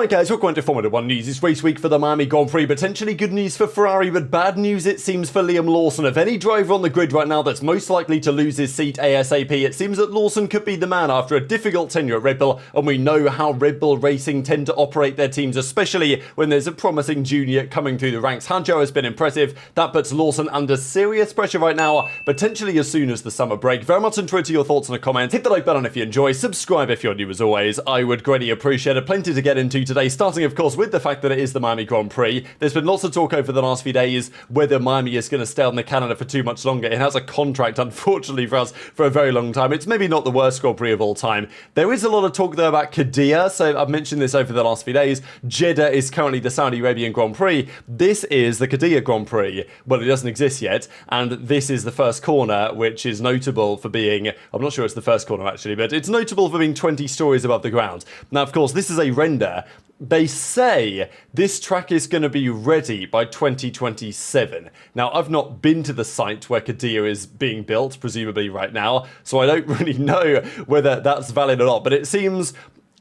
Alright guys, welcome to Formula 1 news. It's race week for the Miami Grand Prix. Potentially good news for Ferrari, but bad news it seems for Liam Lawson. Of any driver on the grid right now that's most likely to lose his seat ASAP, it seems that Lawson could be the man after a difficult tenure at Red Bull, and we know how Red Bull Racing tend to operate their teams, especially when there's a promising junior coming through the ranks. Hadjar has been impressive. That puts Lawson under serious pressure right now, potentially as soon as the summer break. Very much enjoy your thoughts in the comments. Hit the like button if you enjoy, subscribe if you're new as always. I would greatly appreciate it. Plenty to get into today, starting of course with the fact that it is the Miami Grand Prix. There's been lots of talk over the last few days whether Miami is going to stay on the calendar for too much longer. It has a contract, unfortunately for us, for a very long time. It's maybe not the worst Grand Prix of all time. There is a lot of talk though about Hadjar, so I've mentioned this over the last few days. Jeddah is currently the Saudi Arabian Grand Prix. This is the Hadjar Grand Prix. Well, it doesn't exist yet, and this is the first corner, which is notable for being, I'm not sure it's the first corner actually, but it's notable for being 20 stories above the ground. Now, of course, this is a render. They say this track is going to be ready by 2027. Now, I've not been to the site where Hadjar is being built, presumably right now, so I don't really know whether that's valid or not, but it seems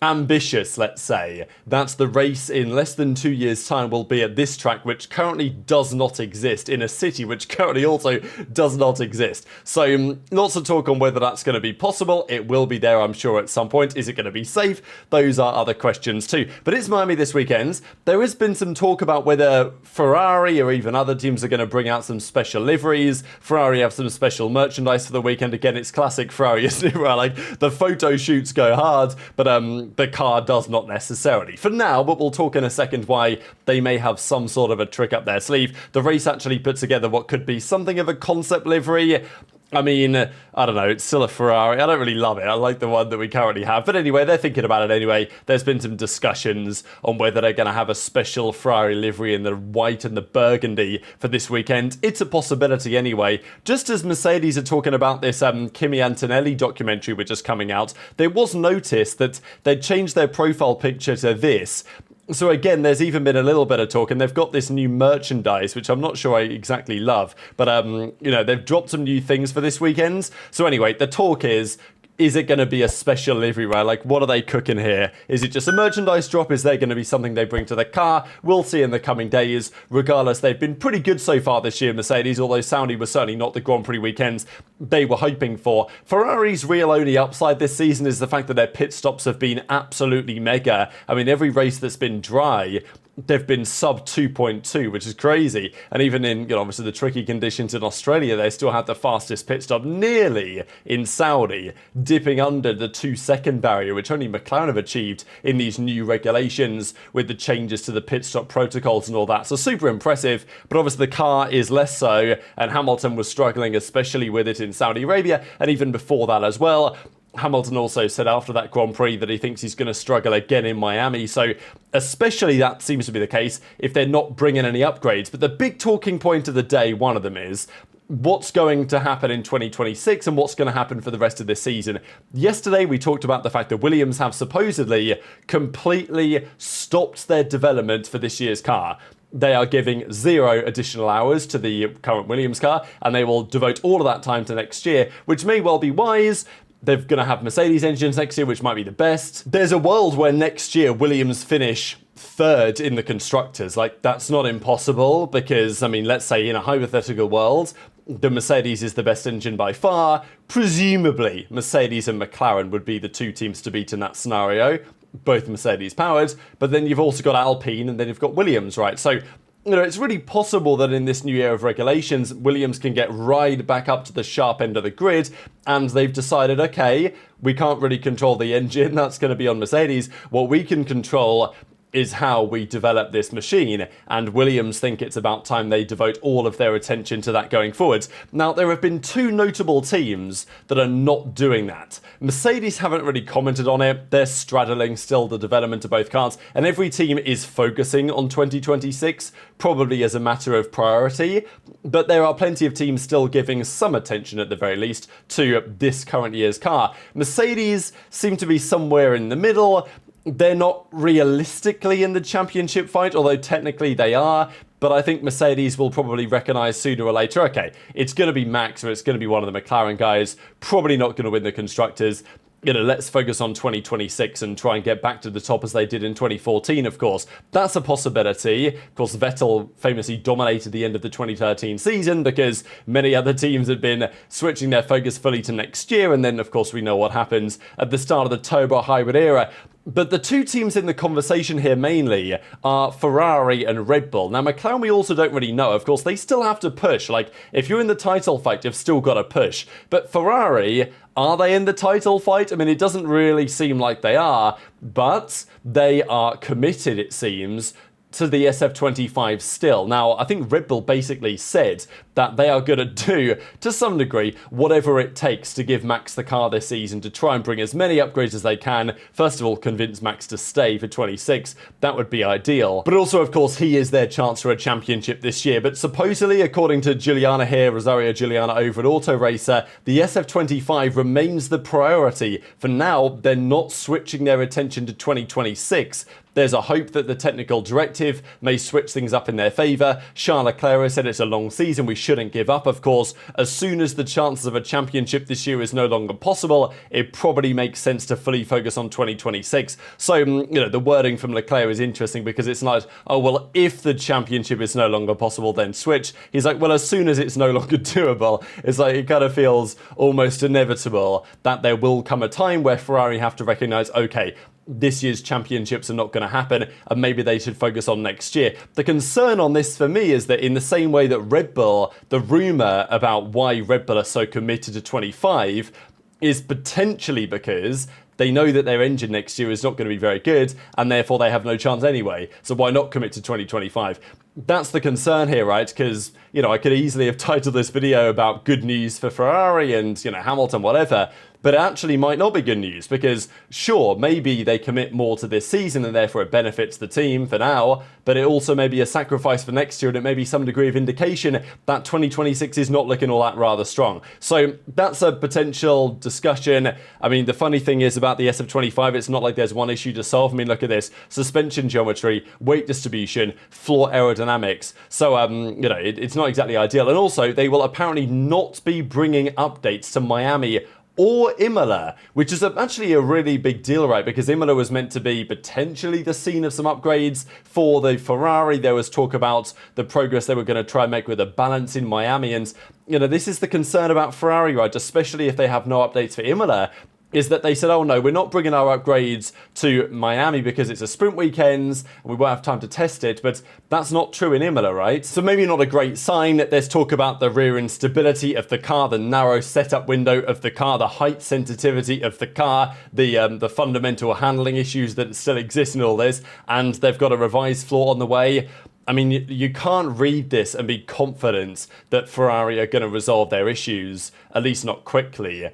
ambitious, let's say. That's the race in less than 2 years' time will be at this track, which currently does not exist, in a city which currently also does not exist. So lots of talk on whether that's going to be possible. It will be there, I'm sure, at some point. Is it going to be safe? Those are other questions too. But it's Miami this weekend. There has been some talk about whether Ferrari or even other teams are going to bring out some special liveries. Ferrari have some special merchandise for the weekend. Again, it's classic Ferrari, isn't it? Right? Like, the photo shoots go hard, but the car does not necessarily. For now, but we'll talk in a second why they may have some sort of a trick up their sleeve. The race actually put together what could be something of a concept livery. I mean, I don't know, it's still a Ferrari. I don't really love it. I like the one that we currently have. But anyway, they're thinking about it anyway. There's been some discussions on whether they're going to have a special Ferrari livery in the white and the burgundy for this weekend. It's a possibility anyway. Just as Mercedes are talking about this Kimi Antonelli documentary which is coming out, there was notice that they'd changed their profile picture to this. So again, there's even been a little bit of talk, and they've got this new merchandise, which I'm not sure I exactly love, but you know, they've dropped some new things for this weekend. So anyway, the talk is it going to be a special livery, right? Like, what are they cooking here? Is it just a merchandise drop? Is there going to be something they bring to the car? We'll see in the coming days. Regardless, they've been pretty good so far this year, Mercedes, although Saudi was certainly not the Grand Prix weekends they were hoping for. Ferrari's real only upside this season is the fact that their pit stops have been absolutely mega. I mean, every race that's been dry, they've been sub 2.2, which is crazy. And even in, you know, obviously the tricky conditions in Australia, they still had the fastest pit stop nearly in Saudi, dipping under the 2-second barrier, which only McLaren have achieved in these new regulations with the changes to the pit stop protocols and all that. So super impressive, but obviously the car is less so, and Hamilton was struggling especially with it in Saudi Arabia, and even before that as well. Hamilton also said after that Grand Prix that he thinks he's going to struggle again in Miami, so especially that seems to be the case if they're not bringing any upgrades. But the big talking point of the day, one of them is what's going to happen in 2026 and what's going to happen for the rest of this season. Yesterday we talked about the fact that Williams have supposedly completely stopped their development for this year's car. They are giving 0 additional hours to the current Williams car, and they will devote all of that time to next year, which may well be wise. They're going to have Mercedes engines next year, which might be the best. There's a world where next year Williams finish third in the constructors. Like, that's not impossible because, I mean, let's say in a hypothetical world, the Mercedes is the best engine by far. Presumably, Mercedes and McLaren would be the two teams to beat in that scenario. Both Mercedes powered, but then you've also got Alpine and then you've got Williams, right? So, you know, it's really possible that in this new era of regulations, Williams can get right back up to the sharp end of the grid, and they've decided, okay, we can't really control the engine, that's going to be on Mercedes. What we can control is how we develop this machine, and Williams think it's about time they devote all of their attention to that going forwards. Now, there have been two notable teams that are not doing that. Mercedes haven't really commented on it. They're straddling still the development of both cars, and every team is focusing on 2026, probably as a matter of priority, but there are plenty of teams still giving some attention at the very least to this current year's car. Mercedes seem to be somewhere in the middle. They're not realistically in the championship fight, although technically they are. But I think Mercedes will probably recognise sooner or later, okay, it's going to be Max or it's going to be one of the McLaren guys, probably not going to win the Constructors. let's focus on 2026 and try and get back to the top as they did in 2014, of course. That's a possibility. Of course, Vettel famously dominated the end of the 2013 season because many other teams had been switching their focus fully to next year, and then, of course, we know what happens at the start of the turbo hybrid era. But the two teams in the conversation here mainly are Ferrari and Red Bull. Now, McLaren we also don't really know. Of course, they still have to push. Like, if you're in the title fight, you've still got to push. But Ferrari, are they in the title fight? I mean, it doesn't really seem like they are, but they are committed, it seems, to the SF25 still. Now, I think Red Bull basically said that they are going to do, to some degree, whatever it takes to give Max the car this season to try and bring as many upgrades as they can. First of all, convince Max to stay for 26. That would be ideal. But also, of course, he is their chance for a championship this year. But supposedly, according to Giuliana here, Rosario Giuliana over at Auto Racer, the SF25 remains the priority. For now, they're not switching their attention to 2026. There's a hope that the technical directive may switch things up in their favour. Charles Leclerc said it's a long season, we shouldn't give up, of course. As soon as the chances of a championship this year is no longer possible, it probably makes sense to fully focus on 2026. So, the wording from Leclerc is interesting because it's like, oh, well, if the championship is no longer possible, then switch. He's like, well, as soon as it's no longer doable, it's like, it kind of feels almost inevitable that there will come a time where Ferrari have to recognise, okay, this year's championships are not going to happen, and maybe they should focus on next year. The concern on this for me is that in the same way that Red Bull, the rumour about why Red Bull are so committed to 25 is potentially because they know that their engine next year is not going to be very good, and therefore they have no chance anyway. So why not commit to 2025? That's the concern here, right? Because, I could easily have titled this video about good news for Ferrari and, Hamilton, whatever. But it actually might not be good news because, sure, maybe they commit more to this season and therefore it benefits the team for now, but it also may be a sacrifice for next year and it may be some degree of indication that 2026 is not looking all that rather strong. So that's a potential discussion. I mean, the funny thing is about the SF25, it's not like there's one issue to solve. I mean, look at this. Suspension geometry, weight distribution, floor aerodynamics. So, it's not exactly ideal. And also, they will apparently not be bringing updates to Miami or Imola, which is actually a really big deal, right? Because Imola was meant to be potentially the scene of some upgrades for the Ferrari. There was talk about the progress they were going to try and make with a balance in Miami. And, this is the concern about Ferrari, right? Especially if they have no updates for Imola, is that they said, oh no, we're not bringing our upgrades to Miami because it's a sprint weekend and we won't have time to test it, but that's not true in Imola, right? So maybe not a great sign. There's talk about the rear instability of the car, the narrow setup window of the car, the height sensitivity of the car, the fundamental handling issues that still exist in all this, and they've got a revised floor on the way. I mean, you can't read this and be confident that Ferrari are going to resolve their issues, at least not quickly.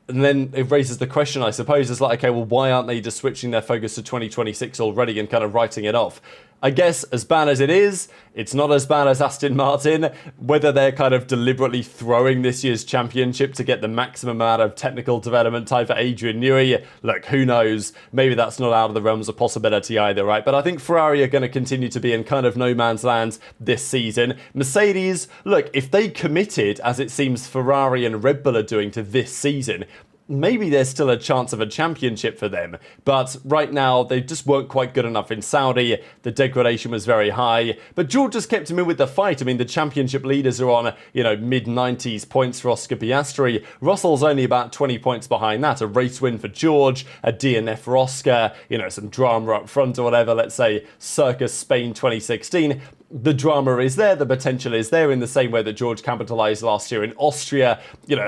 And then it raises the question, I suppose, is like, okay, well, why aren't they just switching their focus to 2026 already and kind of writing it off? I guess as bad as it is, it's not as bad as Aston Martin. Whether they're kind of deliberately throwing this year's championship to get the maximum amount of technical development time for Adrian Newey, look, who knows? Maybe that's not out of the realms of possibility either, right? But I think Ferrari are going to continue to be in kind of no man's land this season. Mercedes, look, if they committed, as it seems Ferrari and Red Bull are doing to this season, maybe there's still a chance of a championship for them. But right now, they just weren't quite good enough in Saudi. The degradation was very high. But George just kept him in with the fight. I mean, the championship leaders are on, mid-90s points for Oscar Piastri. Russell's only about 20 points behind that. A race win for George, a DNF for Oscar, some drama up front or whatever, let's say circa Spain 2016. The drama is there, the potential is there in the same way that George capitalised last year in Austria.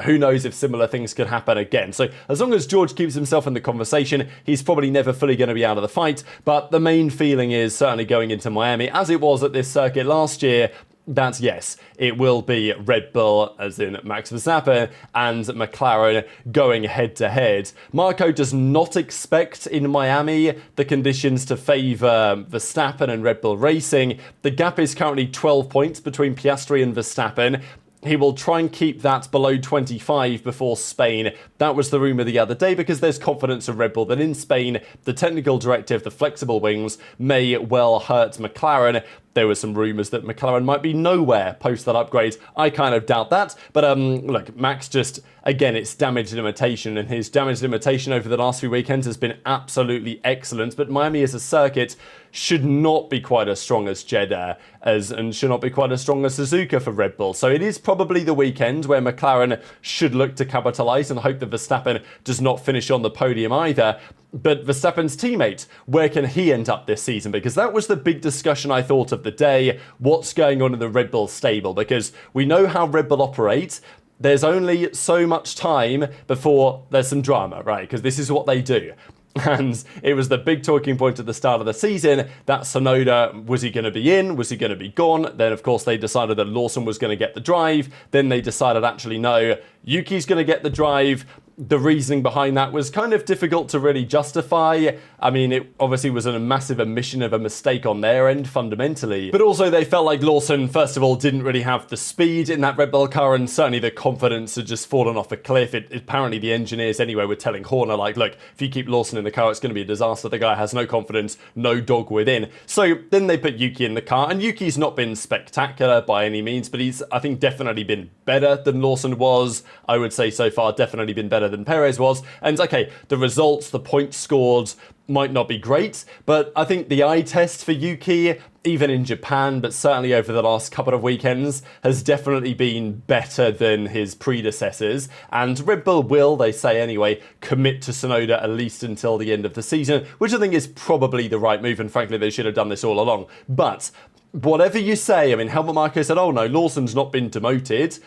Who knows if similar things could happen again. So as long as George keeps himself in the conversation, he's probably never fully going to be out of the fight. But the main feeling is certainly going into Miami, as it was at this circuit last year, that yes, it will be Red Bull, as in Max Verstappen, and McLaren going head to head. Marco does not expect in Miami the conditions to favour Verstappen and Red Bull Racing. The gap is currently 12 points between Piastri and Verstappen. He will try and keep that below 25 before Spain. That was the rumour the other day because there's confidence of Red Bull that in Spain, the technical directive, the flexible wings, may well hurt McLaren. there were some rumours that McLaren might be nowhere post that upgrade. I kind of doubt that. But look, Max just, again, it's damage limitation, and his damage limitation over the last few weekends has been absolutely excellent. But Miami as a circuit should not be quite as strong as Jeddah and should not be quite as strong as Suzuka for Red Bull. So it is probably the weekend where McLaren should look to capitalise and hope that Verstappen does not finish on the podium either. But Verstappen's teammate, where can he end up this season? Because that was the big discussion I thought of the day. What's going on in the Red Bull stable? Because we know how Red Bull operates. There's only so much time before there's some drama, right? Because this is what they do. And it was the big talking point at the start of the season that Tsunoda, was he going to be in? Was he going to be gone? Then, of course, they decided that Lawson was going to get the drive. Then they decided, actually, no, Yuki's going to get the drive. The reasoning behind that was kind of difficult to really justify. I mean, it obviously was a massive admission of a mistake on their end, fundamentally. But also, they felt like Lawson, first of all, didn't really have the speed in that Red Bull car, and certainly the confidence had just fallen off a cliff. Apparently, the engineers, anyway, were telling Horner, like, look, if you keep Lawson in the car, it's going to be a disaster. The guy has no confidence, no dog within. So then they put Yuki in the car, and Yuki's not been spectacular by any means, but he's, I think, definitely been better than Lawson was. I would say so far, definitely been better than Perez was. And okay, the results, the points scored might not be great, but I think the eye test for Yuki, even in Japan, but certainly over the last couple of weekends, has definitely been better than his predecessors. And Red Bull will, they say anyway, commit to Tsunoda at least until the end of the season, which I think is probably the right move, and frankly, they should have done this all along. But whatever you say, I mean, Helmut Marko said, oh no, Lawson's not been demoted.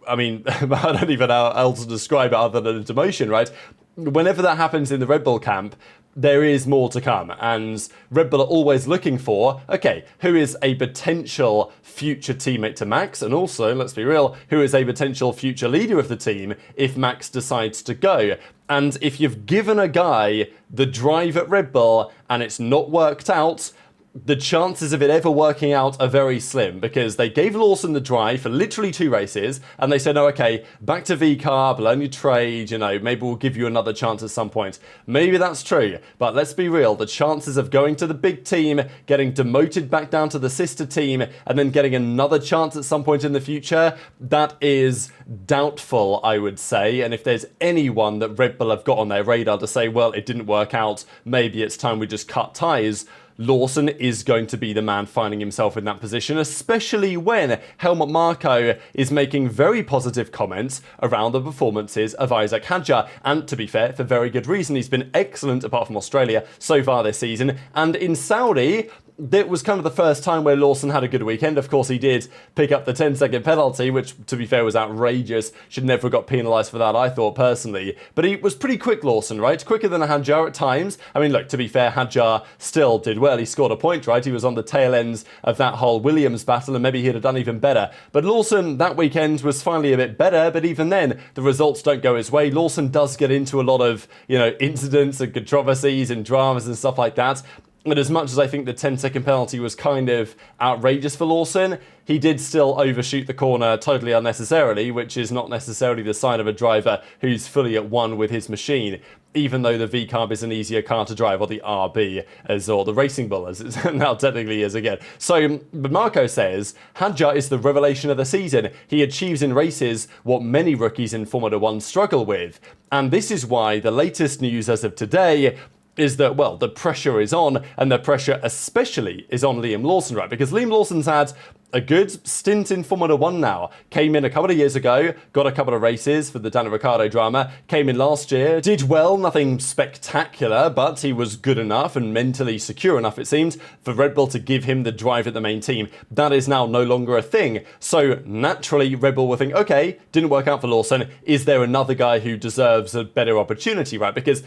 I mean, I don't even know how else to describe it other than a demotion, right? Whenever that happens in the Red Bull camp, there is more to come, and Red Bull are always looking for, okay, who is a potential future teammate to Max, and also, let's be real, who is a potential future leader of the team if Max decides to go. And if you've given a guy the drive at Red Bull and it's not worked out, the chances of it ever working out are very slim, because they gave Lawson the drive for literally 2 races, and they said, oh, okay, back to V-Carb, learn your trade, you know, maybe we'll give you another chance at some point. Maybe that's true, but let's be real, the chances of going to the big team, getting demoted back down to the sister team, and then getting another chance at some point in the future, that is doubtful, I would say. And if there's anyone that Red Bull have got on their radar to say, well, it didn't work out, maybe it's time we just cut ties, Lawson is going to be the man finding himself in that position, especially when Helmut Marko is making very positive comments around the performances of Isack Hadjar. And to be fair, for very good reason. He's been excellent, apart from Australia, so far this season. And in Saudi, that was kind of the first time where Lawson had a good weekend. Of course, he did pick up the 10-second penalty, which, to be fair, was outrageous. Should never have got penalised for that, I thought, personally. But he was pretty quick, Lawson, right? Quicker than Hadjar at times. I mean, look, to be fair, Hadjar still did well. He scored a point, right? He was on the tail ends of that whole Williams battle, and maybe he'd have done even better. But Lawson, that weekend, was finally a bit better, but even then, the results don't go his way. Lawson does get into a lot of, you know, incidents and controversies and dramas and stuff like that. And as much as I think the 10-second penalty was kind of outrageous for Lawson, he did still overshoot the corner totally unnecessarily, which is not necessarily the sign of a driver who's fully at one with his machine, even though the V-Carb is an easier car to drive, or the RB, or the Racing Bull, as it now technically is again. So, but Marko says, Hadjar is the revelation of the season. He achieves in races what many rookies in Formula 1 struggle with. And this is why the latest news as of today is that, well, the pressure is on, and the pressure especially is on Liam Lawson, right? Because Liam Lawson's had a good stint in Formula 1 now. Came in a couple of years ago, got a couple of races for the Daniel Ricciardo drama, came in last year, did well, nothing spectacular, but he was good enough and mentally secure enough, it seems, for Red Bull to give him the drive at the main team. That is now no longer a thing. So naturally, Red Bull will think, okay, didn't work out for Lawson. Is there another guy who deserves a better opportunity, right? Because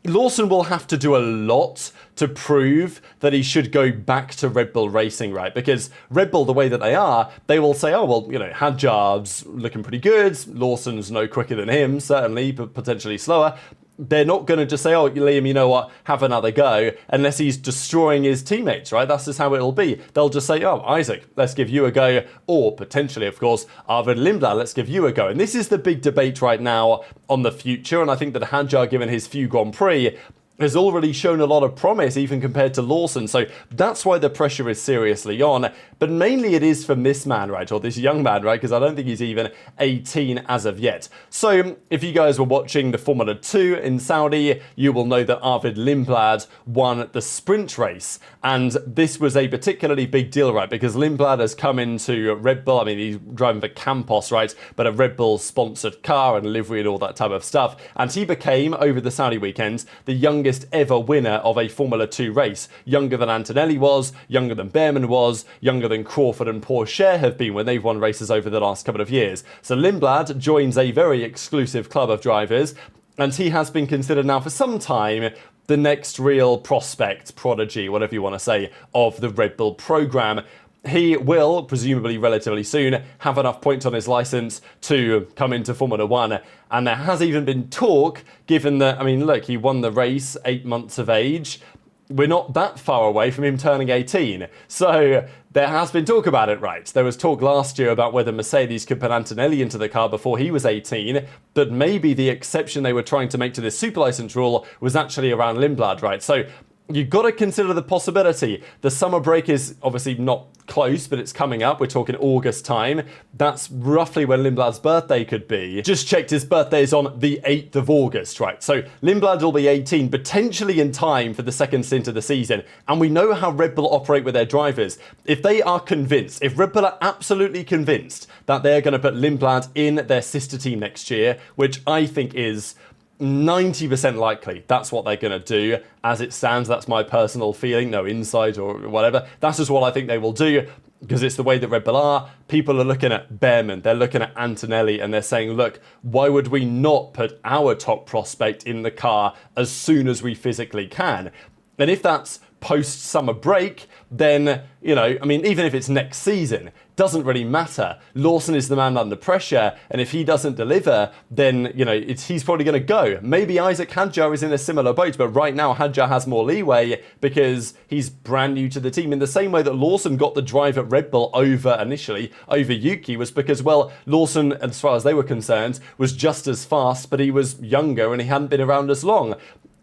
Lawson will have to do a lot to prove that he should go back to Red Bull Racing, right? Because Red Bull, the way that they are, they will say, oh, well, you know, Hadjar's looking pretty good. Lawson's no quicker than him, certainly, but potentially slower. They're not going to just say, oh, Liam, you know what, have another go, unless he's destroying his teammates, right? That's just how it'll be. They'll just say, oh, Isack, let's give you a go. Or potentially, of course, Arvid Lindblad, let's give you a go. And this is the big debate right now on the future. And I think that Hadjar, given his few Grand Prix, has already shown a lot of promise even compared to Lawson, so that's why the pressure is seriously on. But mainly it is from this man, right, or this young man, right, because I don't think he's even 18 as of yet. So if you guys were watching the Formula 2 in Saudi, you will know that Arvid Lindblad won the sprint race, and this was a particularly big deal, right, because Lindblad has come into Red Bull. I mean, he's driving for Campos, right, but a Red Bull sponsored car and livery and all that type of stuff, and he became, over the Saudi weekend, the youngest ever winner of a Formula 2 race. Younger than Antonelli was, younger than Behrman was, younger than Crawford and Pourchaire have been when they've won races over the last couple of years. So Lindblad joins a very exclusive club of drivers, and he has been considered now for some time the next real prospect, prodigy, whatever you want to say, of the Red Bull programme. He will, presumably relatively soon, have enough points on his licence to come into Formula 1. And there has even been talk, given that, I mean, look, he won the race 8 months of age. We're not that far away from him turning 18. So there has been talk about it, right? There was talk last year about whether Mercedes could put Antonelli into the car before he was 18, but maybe the exception they were trying to make to this super licence rule was actually around Lindblad, right? So you've got to consider the possibility. The summer break is obviously not close, but it's coming up. We're talking August time. That's roughly when Lindblad's birthday could be. Just checked, his birthday is on the 8th of August, right? So Lindblad will be 18, potentially in time for the second stint of the season. And we know how Red Bull operate with their drivers. If they are convinced, if Red Bull are absolutely convinced that they're going to put Lindblad in their sister team next year, which I think is 90% likely that's what they're going to do. As it stands, that's my personal feeling, no insight or whatever. That's just what I think they will do, because it's the way that Red Bull are. People are looking at Behrman, they're looking at Antonelli, and they're saying, look, why would we not put our top prospect in the car as soon as we physically can? And if that's post-summer break, then, you know, I mean, even if it's next season, doesn't really matter. Lawson is the man under pressure, and if he doesn't deliver, then, you know, he's probably going to go. Maybe Isack Hadjar is in a similar boat, but right now Hadjar has more leeway because he's brand new to the team. In the same way that Lawson got the drive at Red Bull initially over Yuki was because, well, Lawson, as far as they were concerned, was just as fast, but he was younger and he hadn't been around as long.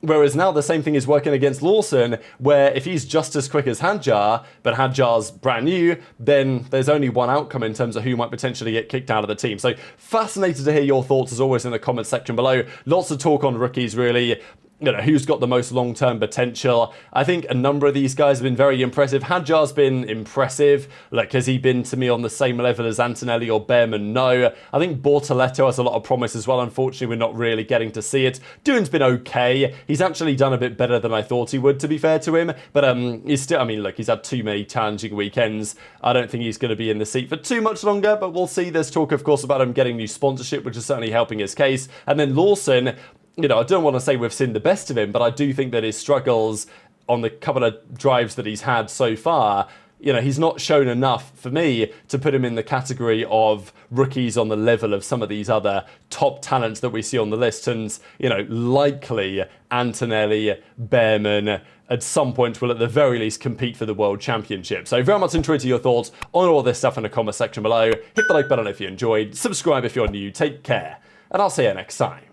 Whereas now the same thing is working against Lawson, where if he's just as quick as Hadjar, but Hadjar's brand new, then there's only one outcome in terms of who might potentially get kicked out of the team. So fascinated to hear your thoughts as always in the comments section below. Lots of talk on rookies, really. You know, who's got the most long-term potential? I think a number of these guys have been very impressive. Hadjar's been impressive. Like, has he been to me on the same level as Antonelli or Behrman? No. I think Bortoleto has a lot of promise as well. Unfortunately, we're not really getting to see it. Doohan's been okay. He's actually done a bit better than I thought he would, to be fair to him. But he's still, I mean, look, he's had too many challenging weekends. I don't think he's going to be in the seat for too much longer, but we'll see. There's talk, of course, about him getting new sponsorship, which is certainly helping his case. And then Lawson, you know, I don't want to say we've seen the best of him, but I do think that his struggles on the couple of drives that he's had so far, you know, he's not shown enough for me to put him in the category of rookies on the level of some of these other top talents that we see on the list. And, you know, likely Antonelli, Behrman, at some point will at the very least compete for the World Championship. So very much interested in your thoughts on all this stuff in the comment section below. Hit the like button if you enjoyed, subscribe if you're new, take care, and I'll see you next time.